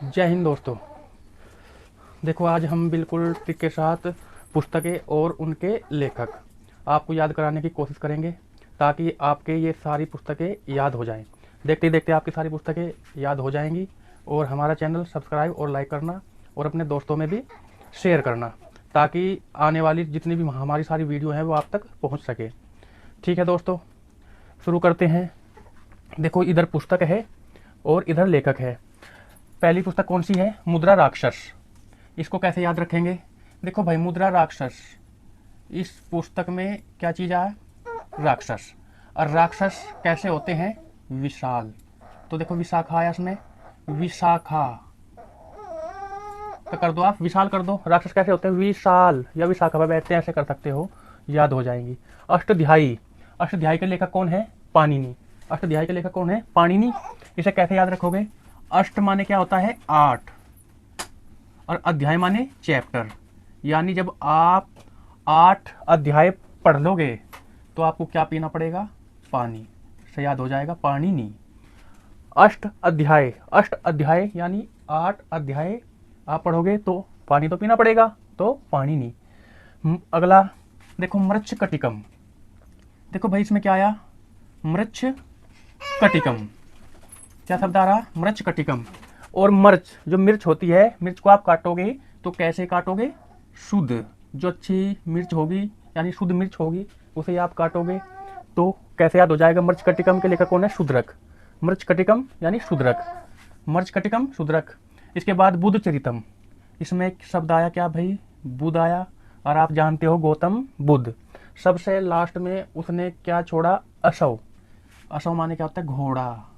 जय हिंद दोस्तों। देखो आज हम बिल्कुल ट्रिक के साथ पुस्तकें और उनके लेखक आपको याद कराने की कोशिश करेंगे ताकि आपके ये सारी पुस्तकें याद हो जाएं। देखते ही देखते आपकी सारी पुस्तकें याद हो जाएंगी। और हमारा चैनल सब्सक्राइब और लाइक करना और अपने दोस्तों में भी शेयर करना ताकि आने वाली जितनी भी हमारी सारी वीडियो हैं वो आप तक पहुंच सके। ठीक है दोस्तों, शुरू करते हैं। देखो इधर पुस्तक है और इधर लेखक है। पहली पुस्तक कौन सी है? मुद्रा राक्षस। इसको कैसे याद रखेंगे? देखो भाई, मुद्रा राक्षस, इस पुस्तक में क्या चीज़ है? राक्षस। और राक्षस कैसे होते हैं? विशाल। तो देखो विशाखा आया इसमें, विशाखा तो कर दो, आप विशाल कर दो। राक्षस कैसे होते हैं? विशाल। या विशाखा पर बैठते हैं, ऐसे कर सकते हो, याद हो जाएंगी। अष्टध्यायी, अष्टध्यायी के लेखक कौन है? पाणिनि। अष्टध्यायी के लेखक कौन है? पाणिनि। इसे कैसे याद रखोगे? अष्ट माने क्या होता है? 8, और अध्याय माने चैप्टर। यानी जब आप 8 अध्याय पढ़ लोगे तो आपको क्या पीना पड़ेगा? पानी। से याद हो जाएगा, पाणिनि। अष्ट अध्याय, अष्ट अध्याय यानी 8 अध्याय आप पढ़ोगे तो पानी तो पीना पड़ेगा, तो पाणिनि। अगला देखो, मृच्छ कटिकम। देखो भाई इसमें क्या आया? मृच्छ कटिकम। क्या शब्द आ रहा? मृच्छ कटिकम। और मिर्च, जो मिर्च होती है, मिर्च को आप काटोगे तो कैसे काटोगे? शुद्ध। जो अच्छी मिर्च होगी यानी शुद्ध मिर्च होगी उसे आप काटोगे तो कैसे याद हो जाएगा? मृच्छ कटिकम के लेखक कौन है? शूद्रक। मृच्छ कटिकम यानी शूद्रक। मृच्छ कटिकम शूद्रक। इसके बाद बुद्ध चरितम। इसमें एक शब्द आया क्या भाई? बुद्ध आया। और आप जानते हो गौतम बुद्ध। सबसे लास्ट में उसने क्या छोड़ा? अशव। अशव माने क्या होता है? घोड़ा।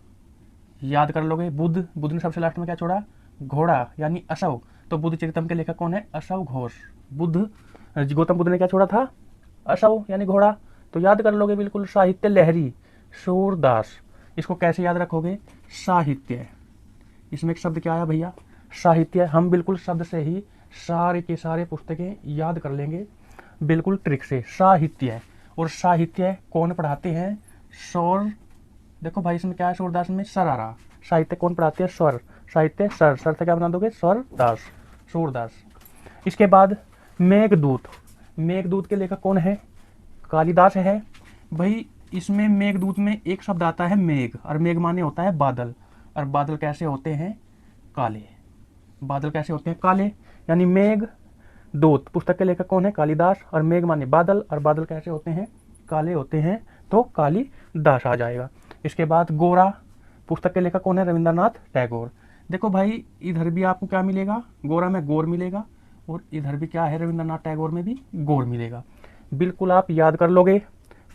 याद कर लोगे। बुद्ध, बुद्ध ने सबसे लास्ट में क्या छोड़ा? घोड़ा यानी अशव। तो बुद्ध चरितम के लेखक कौन है? अशव घोष। बुद्ध, गौतम बुद्ध ने क्या छोड़ा था? अशव यानी घोड़ा। तो याद कर लोगे बिल्कुल। साहित्य लहरी, सूरदास। इसको कैसे याद रखोगे? साहित्य। इसमें एक शब्द क्या आया भैया? साहित्य। हम बिल्कुल शब्द से ही सारे के सारे पुस्तकें याद कर लेंगे बिल्कुल ट्रिक से। साहित्य। और साहित्य कौन पढ़ाते हैं? सौर। देखो भाई इसमें क्या है? सूरदास में सर आ रहा। साहित्य कौन पढ़ाते हैं? स्वर। साहित्य सर, सर से क्या बना दोगे? स्वरदास, सूरदास। इसके बाद मेघदूत। मेघदूत के लेखक कौन है? कालिदास है भाई। इसमें मेघदूत में एक शब्द आता है मेघ, और मेघ माने होता है बादल। और बादल कैसे होते हैं? काले। बादल कैसे होते हैं? काले। यानी मेघ दूत पुस्तक के लेखक कौन है? कालिदास। और मेघ माने बादल, और बादल कैसे होते हैं? काले होते हैं, तो कालिदास आ जाएगा। इसके बाद गोरा पुस्तक के लेखक कौन है? रविंद्रनाथ टैगोर। देखो भाई इधर भी आपको क्या मिलेगा? गोरा में गोर मिलेगा, और इधर भी क्या है? रविंद्रनाथ टैगोर में भी गोर मिलेगा। बिल्कुल आप याद कर लोगे।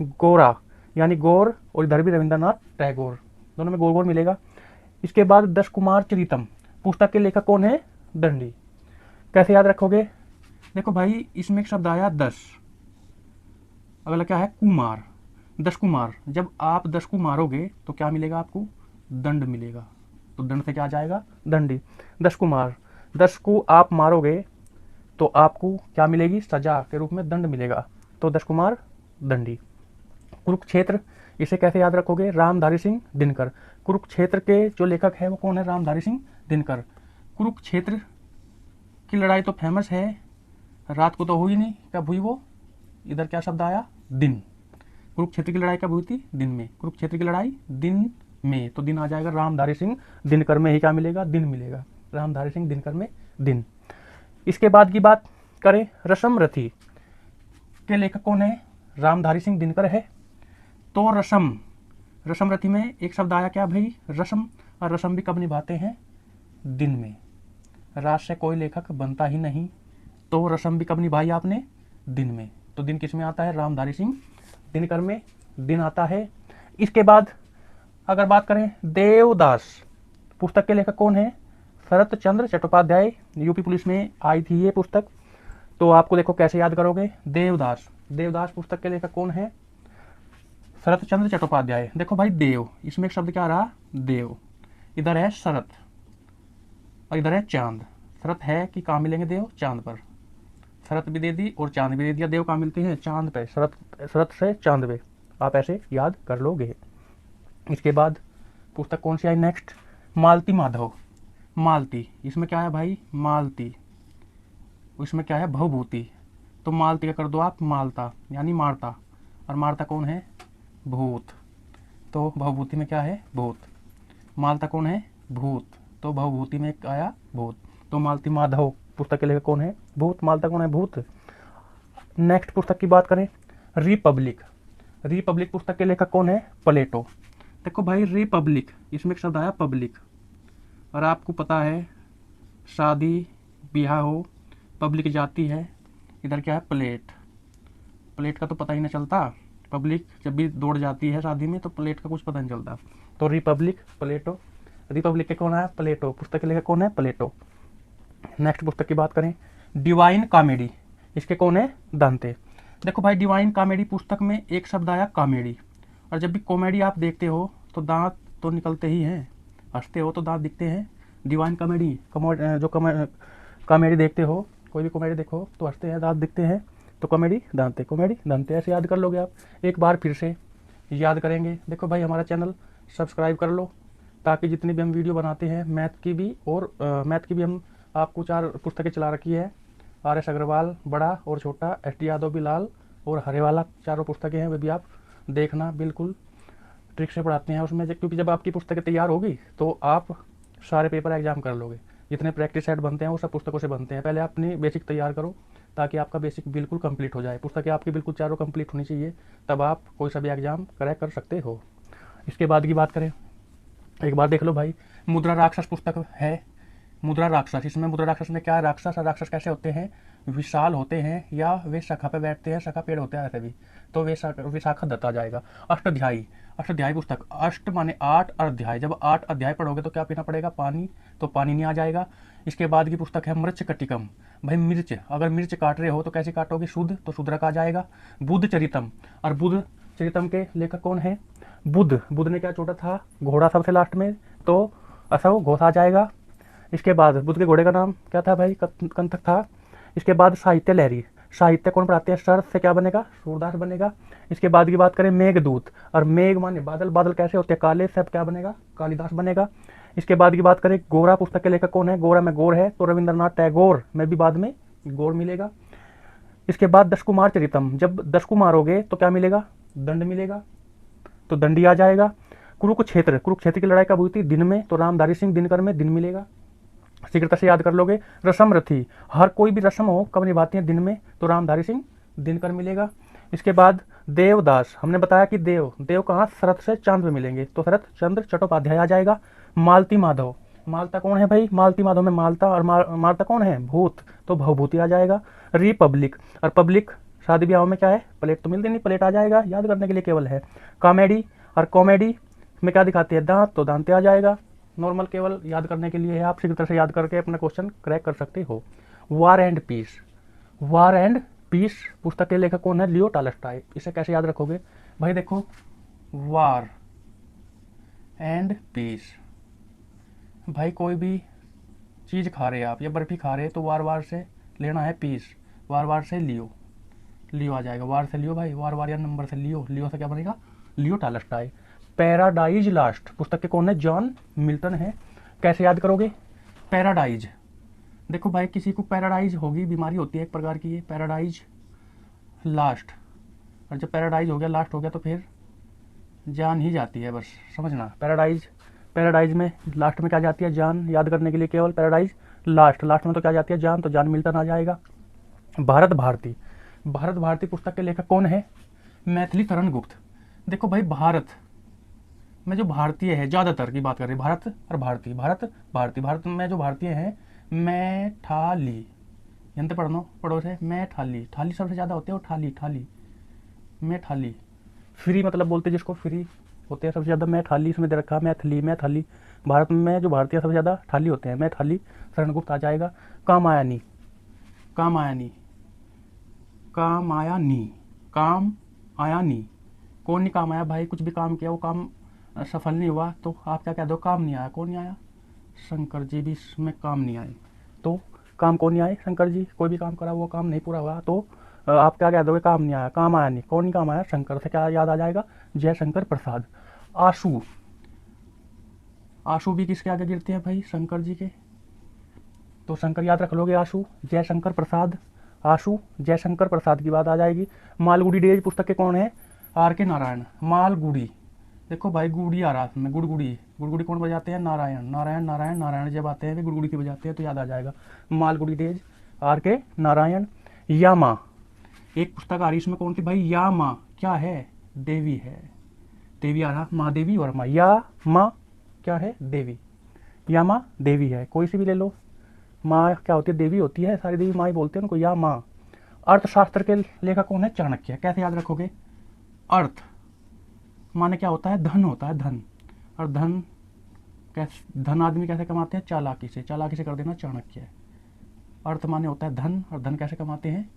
गोरा यानी गोर, और इधर भी रविंद्रनाथ टैगोर, दोनों में गोर गोर मिलेगा। इसके बाद 10 कुमार चरितम पुस्तक के लेखक कौन है? दंडी। कैसे याद रखोगे? देखो भाई इसमें एक शब्द आया 10, अगला क्या है? कुमार। 10 कुमार। जब आप 10 को मारोगे तो क्या मिलेगा आपको? दंड मिलेगा। तो दंड से क्या आ जाएगा? दंडी। 10 कुमार, 10 को आप मारोगे तो आपको क्या मिलेगी? सजा के रूप में दंड मिलेगा। तो 10 कुमार दंडी। कुरुक्षेत्र, इसे कैसे याद रखोगे? रामधारी सिंह दिनकर। कुरुक्षेत्र के जो लेखक है वो कौन है? रामधारी सिंह दिनकर। कुरुक्षेत्र की लड़ाई तो फेमस है, रात को तो हुई नहीं, कब हुई वो? इधर क्या शब्द आया? दिन। कुरुक्षेत्र की लड़ाई कब हुई थी? दिन में। कुरुक्षेत्र की लड़ाई दिन में, तो दिन आ जाएगा। रामधारी सिंह दिनकर में ही क्या मिलेगा? दिन मिलेगा। रामधारी सिंह दिनकर में दिन। इसके बाद की बात करें, रसम रथी के लेखक कौन है? रामधारी सिंह दिनकर है। तो रसम, रसम रथी में एक शब्द आया क्या भाई? रसम। और रसम भी कब निभाते हैं? दिन में। रात से कोई लेखक बनता ही नहीं, तो रसम भी कब निभाई आपने? दिन में। तो दिन किस में आता है? रामधारी सिंह दिनकर में दिन आता है। इसके बाद अगर बात करें, देवदास पुस्तक के लेखक कौन है? शरत चंद्र चट्टोपाध्याय। यूपी पुलिस में आई थी ये पुस्तक। तो आपको देखो कैसे याद करोगे? देवदास। देवदास पुस्तक के लेखक कौन है? शरत चंद्र चट्टोपाध्याय। देखो भाई देव, इसमें एक शब्द क्या आ रहा? देव। इधर है शरत और इधर है चांद। शरत है कि कहाँ मिलेंगे देव? चांद पर। शरत भी दे दी और चांद भी दे दिया। देव कहाँ मिलते हैं? चांद पे। शरत, शरत से चांद पे। आप ऐसे याद कर लोगे। इसके बाद पुस्तक कौन सी आई नेक्स्ट? मालती माधव। मालती, इसमें क्या है भाई मालती, इसमें क्या है बहुभूति, तो मालती का कर दो आप मालता यानी मारता, और मारता कौन है भूत, तो बहुभूति में क्या है भूत, मालता कौन है भूत, तो बहुभूति में आया भूत, तो मालती माधव पुस्तक के लेखक कौन है भूत, मालता कौन है भूत। नेक्स्ट पुस्तक की बात करें रिपब्लिक, रिपब्लिक पुस्तक के लेखक कौन है प्लेटो। देखो भाई रिपब्लिक, इसमें एक शब्द आया पब्लिक, और आपको पता है शादी ब्याह हो पब्लिक जाती है, इधर क्या है प्लेट, प्लेट का तो पता ही नहीं चलता, पब्लिक जब भी दौड़ जाती है शादी में तो प्लेट का कुछ पता नहीं चलता, तो रिपब्लिक प्लेटो, रिपब्लिक के कौन है प्लेटो, पुस्तक के लेखक कौन है प्लेटो। नेक्स्ट पुस्तक की बात करें डिवाइन कॉमेडी, इसके कौन है दांते। देखो भाई डिवाइन कॉमेडी पुस्तक में एक शब्द आया कॉमेडी, और जब भी कॉमेडी आप देखते हो तो दांत तो निकलते ही हैं, हंसते हो तो दांत दिखते हैं, डिवाइन कॉमेडी जो कॉमेडी देखते हो, कोई भी कॉमेडी देखो तो हंसते हैं दांत दिखते हैं, तो कॉमेडी दांते, कॉमेडी दांते, ऐसे याद कर लोगे आप। एक बार फिर से याद करेंगे, देखो भाई हमारा चैनल सब्सक्राइब कर लो, ताकि जितनी भी हम वीडियो बनाते हैं मैथ की भी, और मैथ की भी हम आपको 4 पुस्तकें चला रखी है, RS अग्रवाल बड़ा और छोटा, ST यादव भी लाल और हरे वाला, चारों पुस्तकें हैं, वे भी आप देखना, बिल्कुल ट्रिक से पढ़ाते हैं उसमें, क्योंकि जब आपकी पुस्तकें तैयार होगी तो आप सारे पेपर एग्जाम कर लोगे, जितने प्रैक्टिस सेट बनते हैं वो सब पुस्तकों से बनते हैं। पहले अपनी बेसिक तैयार करो ताकि आपका बेसिक बिल्कुल कंप्लीट हो जाए, पुस्तकें आपकी बिल्कुल चारों कंप्लीट होनी चाहिए, तब आप कोई सा भी एग्जाम क्रैक कर सकते हो। इसके बाद की बात करें, एक बार देख लो भाई मुद्रा राक्षस पुस्तक है, मुद्रा राक्षस, इसमें मुद्रा राक्षस में क्या है राक्षस, और राक्षस कैसे होते हैं विशाल होते हैं, या वे शाखा पे बैठते हैं, शाखा पेड़ होते हैं ऐसे भी, तो वे विशाखा दत्ता जाएगा। अष्टाध्यायी, अष्टाध्यायी पुस्तक, अष्ट माने 8 अध्याय, जब 8 अध्याय पढ़ोगे तो क्या पीना पड़ेगा पानी, तो पानी नहीं आ जाएगा। इसके बाद की पुस्तक है मृच कटिकम, भाई मिर्च, अगर मिर्च काट रहे हो तो कैसे काटोगे शुद्ध, तो शुद्रक आ जाएगा। बुद्ध चरितम, और बुद्ध चरितम के लेखक कौन है बुद्ध, बुद्ध ने क्या छोटा था घोड़ा सबसे लास्ट में, तो असव घोष आ जाएगा। इसके बाद बुद्ध के घोड़े का नाम क्या था भाई कंथक था। इसके बाद साहित्य लहरी, साहित्य कौन पढ़ाते हैं सर से क्या बनेगा सूरदास बनेगा। इसके बाद की बात करें मेघदूत, और मेघ माने बादल, बादल कैसे होते हैं काले, सब क्या बनेगा कालिदास बनेगा। इसके बाद की बात करें गोरा पुस्तक के लेखक कौन है, गोरा में गौर है तो रविंद्रनाथ टैगोर में भी बाद में गौर मिलेगा। इसके बाद 10 कुमार चरितम, जब 10 को मारोगे तो क्या मिलेगा दंड मिलेगा, तो दंडी आ जाएगा। कुरुक्षेत्र, कुरुक्षेत्र की लड़ाई कब हुई थी दिन में, तो रामधारी सिंह दिनकर में दिन मिलेगा, शीघ्रता से याद कर लोगे। रसम रथी, हर कोई भी रस्म हो कब निभाती है दिन में, तो रामधारी सिंह दिनकर मिलेगा। इसके बाद देवदास, हमने बताया कि देव, देव कहाँ शरत से चांद पे मिलेंगे, तो शरत चंद्र चट्टोपाध्याय आ जाएगा। मालती माधव, मालता कौन है भाई मालती माधव में मालता, और मालता कौन है भूत, तो भवभूति आ जाएगा। रिपब्लिक, और पब्लिक शादी ब्याह में क्या है प्लेट तो मिलती नहीं, प्लेट आ जाएगा, याद करने के लिए केवल है। कॉमेडी, और कॉमेडी में क्या दिखाते हैं दांत, तो दांते आ जाएगा, नॉर्मल केवल याद करने के लिए है, आप शीघ्रता से याद करके अपना क्वेश्चन क्रैक कर सकते हो। War and peace, war and peace पुस्तक के लेखक कौन है लियो टॉल्स्टॉय। इसे कैसे याद रखोगे भाई, देखो वार एंड पीस, भाई कोई भी चीज़ खा रहे हैं आप, या बर्फी खा रहे हैं तो वार वार से लेना है पीस, वार वार से लियो, लियो आ जाएगा, वार से लियो भाई, वार वार या नंबर से लियो, लियो से क्या बनेगा लियो टॉल्स्टॉय। पैराडाइज लास्ट पुस्तक के कौन है जॉन मिल्टन है। कैसे याद करोगे पैराडाइज, देखो भाई किसी को पैराडाइज होगी, बीमारी होती है एक प्रकार की, ये पैराडाइज लास्ट, और जब पैराडाइज हो गया लास्ट हो गया तो फिर जान ही जाती है, बस समझना। पैराडाइज, पैराडाइज में लास्ट में क्या जाती है जान, याद करने के लिए केवल पैराडाइज लास्ट, लास्ट में तो क्या जाती है जान, तो जान मिल्टन आ जाएगा। भारत भारती, भारत भारती पुस्तक के लेखक कौन है मैथिली शरण गुप्त। देखो भाई भारत में जो भारतीय है, ज़्यादातर की बात कर रहे हैं भारत और भारती, भारत भारती, भारत में जो भारतीय हैं मैठाली, यंत्र पढ़ो से मैठाली, थाली सबसे ज़्यादा होते हैं वो थाली, थाली मैठाली, फ्री मतलब बोलते जिसको फ्री होते हैं सबसे ज़्यादा, मैठाली इसमें दे रखा मैथिली मैथाली, भारत में जो भारतीय सबसे ज़्यादा थाली होते हैं मैथाली शरण गुप्त आ जाएगा। कामायनी, कामायनी, कामायनी, काम आयानी, कौन नहीं काम आया भाई, कुछ भी काम किया वो काम सफल नहीं हुआ तो आप क्या कह दो काम नहीं आया, कौन नहीं आया शंकर जी भी इसमें काम नहीं आए, तो काम कौन नहीं आए शंकर जी, कोई भी काम करा वो काम नहीं पूरा हुआ तो आप क्या कह दोगे काम नहीं आया, काम आया नहीं, कौन नहीं काम आया शंकर से क्या याद आ जाएगा जयशंकर प्रसाद। आंसू, आशु भी किसके आगे गिरते हैं भाई, शंकर जी के। तो शंकर याद रख लोगे, आशु जयशंकर प्रसाद, आशु जयशंकर प्रसाद की बात आ जाएगी। मालगुडी डेज पुस्तक के कौन है, आर के नारायण। मालगुडी, देखो भाई गुड़ी आ रहा है में, गुड़गुड़ी, गुड़गुड़ी कौन बजाते हैं, नारायण, नारायण नारायण नारायण जब आते हैं वे गुड़गुड़ी की बजाते हैं, तो याद आ जाएगा मालगुड़ी डेज, आर के नारायण। यामा, एक पुस्तक आ रही इसमें कौन थी भाई, यामा क्या है, देवी है, देवी आ रहा, माँ देवी और माँ, या माँ क्या है, देवी, यामा देवी है, कोई सी भी ले लो, माँ क्या होती है, देवी होती है, सारी देवी माँ ही बोलते हैं उनको, या माँ। अर्थशास्त्र के लेखक कौन है, चाणक्य। कैसे याद रखोगे, अर्थ माने क्या होता है, धन होता है, धन, और धन कैसे, धन आदमी कैसे कमाते हैं, चालाकी से, चालाकी से कर देना चाणक्य। अर्थ माने होता है धन, और धन कैसे कमाते हैं,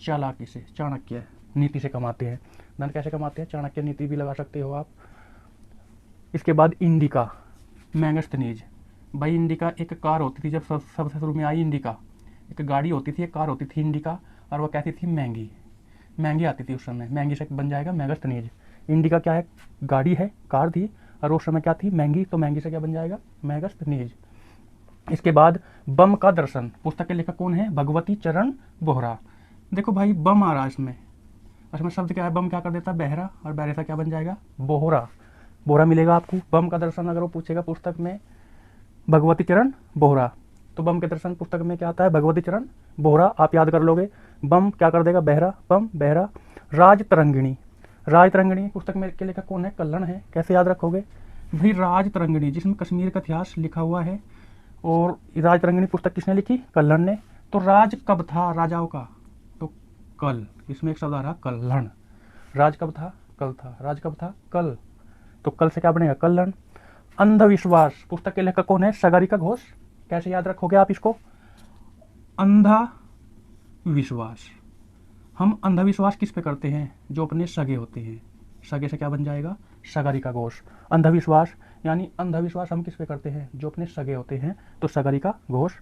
चालाकी से, चाणक्य नीति से कमाते हैं। धन कैसे कमाते हैं, चाणक्य नीति भी लगा सकते हो आप। इसके बाद इंडिका, मैगस्थनीज। भाई इंडिका एक कार होती थी, जब सबसे शुरू में आई इंडिका, एक गाड़ी होती थी, एक कार होती थी इंडिका, और वो कैसी थी, महंगी, महंगी आती थी उस समय, महंगी से बन जाएगा मैगस्थनीज। इंडिका क्या है, गाड़ी है, कार थी, और उस समय क्या थी, महंगी, तो महंगी से क्या बन जाएगा, मैगस्थनीज। इसके बाद बम का दर्शन, पुस्तक के लेखक कौन है, भगवती चरण बोहरा। देखो भाई बम आ रहा है इसमें शब्द क्या है, बम क्या कर देता है, बहरा, और बहरे से क्या बन जाएगा, बोहरा, बोहरा मिलेगा आपको। बम का दर्शन अगर वो पूछेगा पुस्तक में, भगवती चरण बोहरा, तो बम के दर्शन पुस्तक में क्या आता है, भगवती चरण बोहरा, आप याद कर लोगे। बम क्या कर देगा, बहरा, बम बहरा। राज तरंगिणी, राज तरंगिणी पुस्तक में के लेखक कौन है, कल्हण है। कैसे याद रखोगे भाई, राज तरंगिणी, जिसमें कश्मीर का इतिहास लिखा हुआ है, और राज तरंगिणी पुस्तक किसने लिखी, कल्हण ने। तो राज कब था राजाओं का, तो कल, इसमें एक शब्द आ रहा कल्हण। राज कब था, कल था, राज कब था, कल, तो कल से क्या बनेगा, कल्हण। अंधविश्वास पुस्तक के लेखक कौन है, सगारिका घोष। कैसे याद रखोगे आप इसको, अंधा विश्वास, हम अंधविश्वास किस पे करते हैं, जो अपने सगे होते हैं, सगे से क्या बन जाएगा, सगारिका घोष। अंधविश्वास यानी अंधविश्वास हम किस पे करते हैं, जो अपने सगे होते हैं, तो सगारिका घोष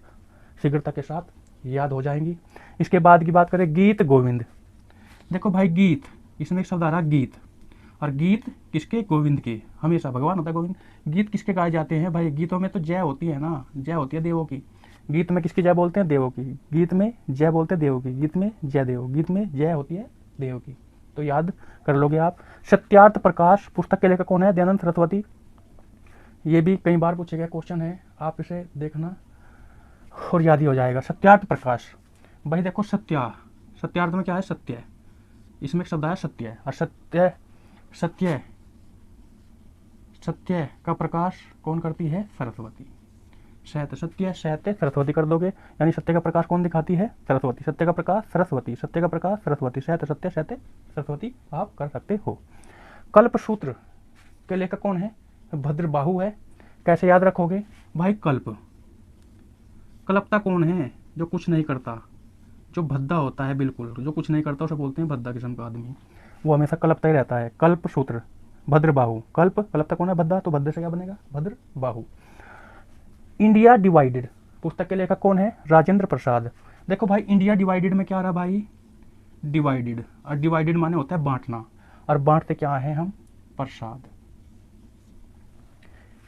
शीघ्रता के साथ याद हो जाएंगी। इसके बाद की बात करें, गीत गोविंद। देखो भाई गीत, इसमें एक शब्द आ रहा गीत, और गीत किसके, गोविंद के, हमेशा भगवान होता है गोविंद। गीत किसके गाए जाते हैं भाई, गीतों में तो जय होती है ना, जय होती है देवों की। गीत में किसकी जय बोलते हैं, देवों की। गीत में जय बोलते हैं देवों की, गीत में जय देव, गीत में जय होती है देव की, तो याद कर लोगे आप। सत्यार्थ प्रकाश पुस्तक के लेखक कौन है, दयानंद सरस्वती। ये भी कई बार पूछे गए क्वेश्चन है, आप इसे देखना और याद ही हो जाएगा। सत्यार्थ प्रकाश, भाई देखो सत्या, सत्यार्थ में क्या है, सत्य, इसमें एक शब्द आया सत्य, और सत्य, सत्य, सत्य का प्रकाश कौन करती है, सरस्वती। सत्य, सत्य, सत्य, सरस्वती कर दोगे, यानी सत्य का प्रकाश कौन दिखाती है, सरस्वती। सत्य का प्रकाश सरस्वती, सत्य का प्रकाश सरस्वती, सत्य सत्य सत्य सरस्वती आप कर सकते हो। कल्पसूत्र के लेखक कौन है, भद्रबाहु है। कैसे याद रखोगे भाई, कल्प, कल्पता कौन है, जो कुछ नहीं करता, जो भद्दा होता है, बिल्कुल जो कुछ नहीं करता उसे बोलते हैं भद्दा किस्म का आदमी, वो हमेशा कल्पता ही रहता है। कल्पसूत्र, भद्रबाहु, कल्प, कल्पता कौन है, भद्दा, तो भद्दे से क्या बनेगा, भद्रबाहु। इंडिया डिवाइडेड पुस्तक के लेखक कौन है, राजेंद्र प्रसाद। देखो भाई इंडिया डिवाइडेड में क्या आ रहा भाई, डिवाइडेड, और डिवाइडेड माने होता है बांटना, और बांटते क्या है हम, प्रसाद।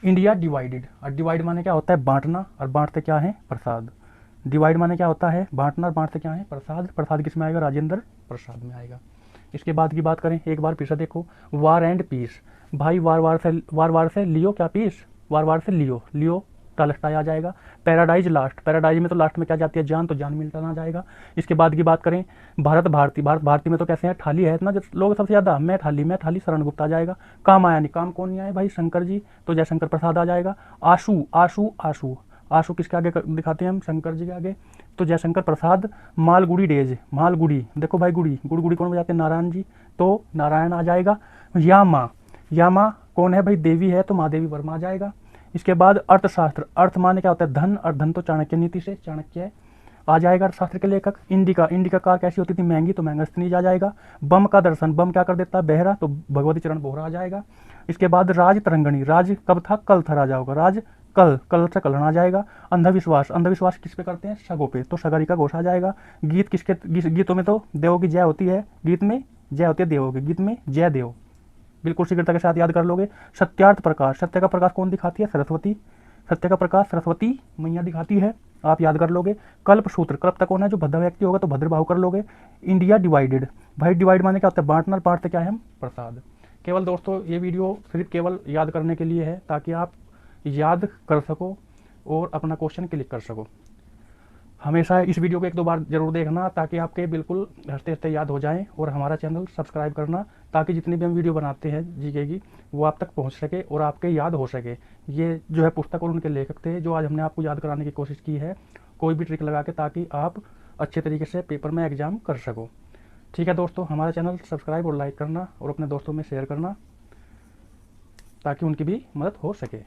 इंडिया डिवाइडेड, और डिवाइड माने क्या होता है, बांटना, और बांटते क्या है, प्रसाद। डिवाइड माने क्या होता है, बांटना, और बांटते क्या है, प्रसाद। प्रसाद किस में आएगा, राजेंद्र प्रसाद में आएगा। इसके बाद की बात करें, एक बार फिर से देखो, वार एंड पीस। भाई वार से लियो क्या, पीस, वार से लियो, लियो टॉलस्टॉय आ जाएगा। पैराडाइज लास्ट, पैराडाइज में तो लास्ट में क्या जाती है, जान, तो जान मिल्टन आ जाएगा। इसके बाद की बात करें, भारत भारती, भारत भारती में तो कैसे है, थाली है इतना लोग सबसे ज्यादा, मैं थाली शरण गुप्ता आ जाएगा। काम आया नहीं, काम कौन नहीं आए भाई, शंकर जी, तो जयशंकर प्रसाद आ जाएगा। आशु, आशु, आशु, आशु किसके आगे दिखाते हैं हम, शंकर जी के आगे, तो जयशंकर प्रसाद। मालगुड़ी डेज, मालगुड़ी, देखो भाई गुड़ी, गुड़गुड़ी कौन बजाते हैं, नारायण जी, तो नारायण आ जाएगा। यामा, यामा कौन है भाई, देवी है, तो महादेवी वर्मा आ जाएगा। इसके बाद अर्थशास्त्र, अर्थ माने क्या होता है, धन, और धन तो चाणक्य नीति से, चाणक्य आ जाएगा अर्थशास्त्र के लेखक। इंडिका, इंडिका कार कैसी होती थी, महंगी, तो मैगस्थनीज आ जाएगा। बम का दर्शन, बम क्या कर देता है, बहरा, तो भगवती चरण बोहरा आ जाएगा। इसके बाद राज तरंगणी, राज कब था, कल था राजाओं का, राज कल, कल से कलहण आ जाएगा। अंधविश्वास, अंधविश्वास किस पे करते हैं, सगों पे, तो सगारिका घोष आ जाएगा। गीत किसके, गीतों में तो देवों की जय होती है, गीत में जय होती है देवों की, गीत में जय देव, बिल्कुल शीघ्रता के साथ याद कर लोगे। सत्यार्थ प्रकाश, सत्य का प्रकाश कौन दिखाती है? सरस्वती। सत्य का प्रकाश सरस्वती मैया दिखाती है, आप याद कर लोगे। कल्प सूत्र, कल्प तक कौन है? जो भद्र व्यक्ति होगा तो भद्रबाहु कर लोगे। इंडिया डिवाइडेड, भाई डिवाइड माने क्या होता है? बांटना, बांटते क्या है हम? प्रसाद। केवल दोस्तों ये वीडियो सिर्फ केवल याद करने के लिए है, ताकि आप याद कर सको और अपना क्वेश्चन क्लिक कर सको। हमेशा इस वीडियो को 1-2 बार जरूर देखना, ताकि आपके बिल्कुल हंसते हंसते याद हो जाएं। और हमारा चैनल सब्सक्राइब करना, ताकि जितनी भी हम वीडियो बनाते हैं जीके की, वो आप तक पहुंच सके और आपके याद हो सके। ये जो है पुस्तक और उनके लेखक थे, जो आज हमने आपको याद कराने की कोशिश की है, कोई भी ट्रिक लगा के, ताकि आप अच्छे तरीके से पेपर में एग्जाम कर सको। ठीक है दोस्तों, हमारा चैनल सब्सक्राइब और लाइक करना और अपने दोस्तों में शेयर करना, ताकि उनकी भी मदद हो सके।